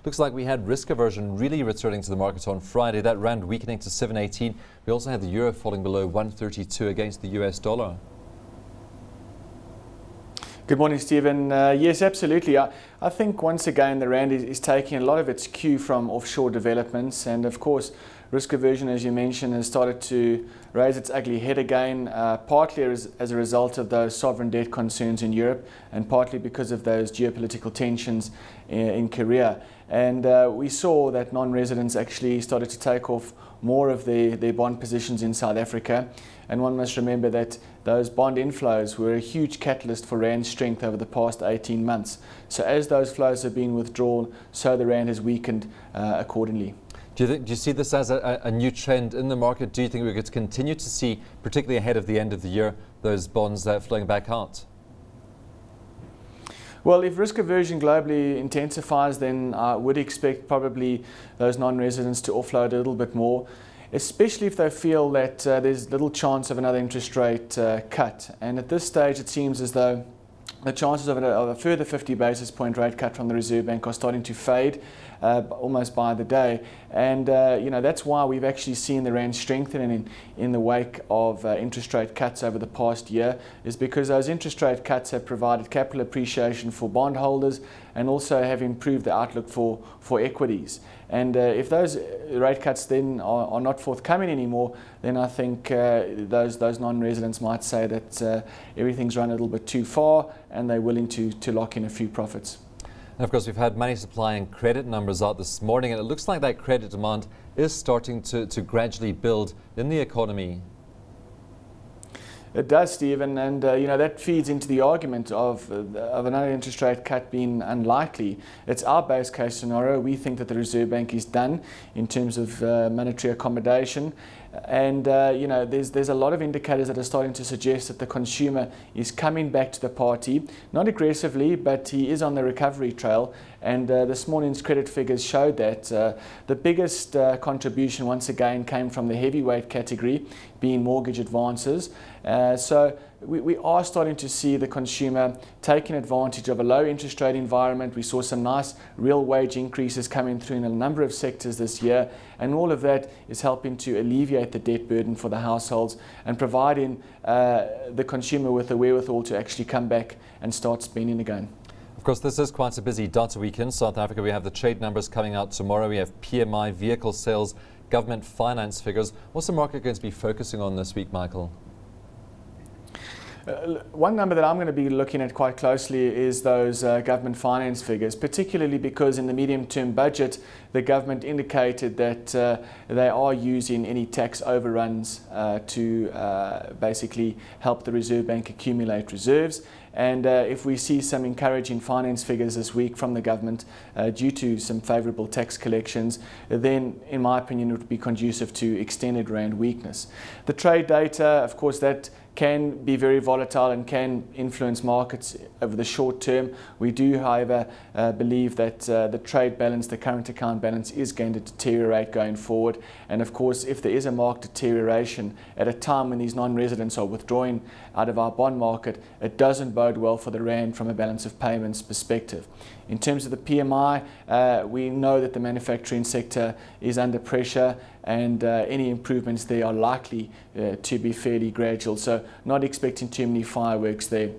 Looks like we had risk aversion really returning to the market on Friday. That rand weakening to 7.18. We also had the euro falling below 1.32 against the US dollar. Good morning, Stephen. Yes, absolutely. I think once again the rand is taking a lot of its cue from offshore developments, and of course risk aversion, as you mentioned, has started to raise its ugly head again, partly as a result of those sovereign debt concerns in Europe and partly because of those geopolitical tensions in Korea. And we saw that non-residents actually started to take off more of their bond positions in South Africa. And one must remember that those bond inflows were a huge catalyst for rand strength over the past 18 months. So as those flows have been withdrawn, so the rand has weakened accordingly. Do you see this as a new trend in the market? Do you think we're going to continue to see, particularly ahead of the end of the year, those bonds flowing back out? Well, if risk aversion globally intensifies, then I would expect probably those non-residents to offload a little bit more, especially if they feel that there's little chance of another interest rate cut. And at this stage, it seems as though the chances of a further 50 basis point rate cut from the Reserve Bank are starting to fade almost by the day. And that's why we've actually seen the rand strengthening in the wake of interest rate cuts over the past year, is because those interest rate cuts have provided capital appreciation for bondholders and also have improved the outlook for equities. And if those rate cuts then are not forthcoming anymore, then I think those non-residents might say that everything's run a little bit too far and they're willing to lock in a few profits. And of course, we've had money supply and credit numbers out this morning, and it looks like that credit demand is starting to gradually build in the economy. It does, Stephen, and that feeds into the argument of another interest rate cut being unlikely. It's our base case scenario. We think that the Reserve Bank is done in terms of monetary accommodation. And there's a lot of indicators that are starting to suggest that the consumer is coming back to the party, not aggressively, but he is on the recovery trail. And this morning's credit figures showed that the biggest contribution once again came from the heavyweight category, being mortgage advances. So we are starting to see the consumer taking advantage of a low interest rate environment. We saw some nice real wage increases coming through in a number of sectors this year, and all of that is helping to alleviate the debt burden for the households and providing the consumer with the wherewithal to actually come back and start spending again. Of course, this is quite a busy data week in South Africa. We have the trade numbers coming out tomorrow. We have PMI, vehicle sales, government finance figures. What's the market going to be focusing on this week, Michael? One number that I'm going to be looking at quite closely is those government finance figures, particularly because in the medium-term budget, the government indicated that they are using any tax overruns to basically help the Reserve Bank accumulate reserves. And if we see some encouraging finance figures this week from the government due to some favourable tax collections, then in my opinion it would be conducive to extended rand weakness. The trade data, of course, that can be very volatile and can influence markets over the short term. We do, however, believe that the trade balance, the current account balance, is going to deteriorate going forward. And of course, if there is a marked deterioration at a time when these non-residents are withdrawing out of our bond market, it doesn't bode well for the rand from a balance of payments perspective. In terms of the PMI, we know that the manufacturing sector is under pressure, and any improvements there are likely to be fairly gradual. So not expecting too many fireworks there.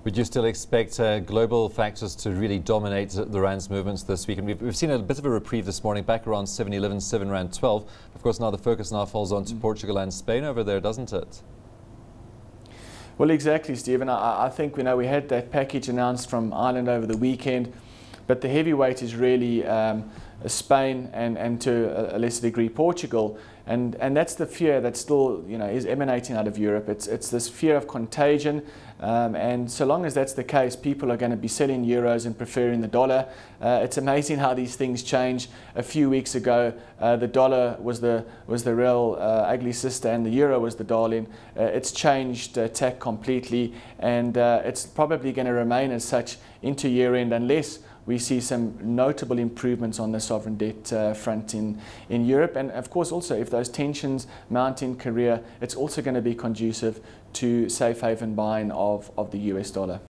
Would you still expect global factors to really dominate the rand's movements this week? And we've seen a bit of a reprieve this morning, back around 7.11, 7 rand 12. Of course, now the focus now falls on to Portugal and Spain over there, doesn't it? Well, exactly, Stephen. I think we had that package announced from Ireland over the weekend, but the heavyweight is really Spain and to a lesser degree Portugal, and that's the fear that still is emanating out of Europe. It's this fear of contagion, and so long as that's the case, people are going to be selling euros and preferring the dollar. It's amazing how these things change. A few weeks ago, the dollar was the real ugly sister, and the euro was the darling. It's changed tack completely, and it's probably going to remain as such into year end unless we see some notable improvements on the sovereign debt front in Europe. And of course also, if those tensions mount in Korea, it's also going to be conducive to safe haven buying of the US dollar.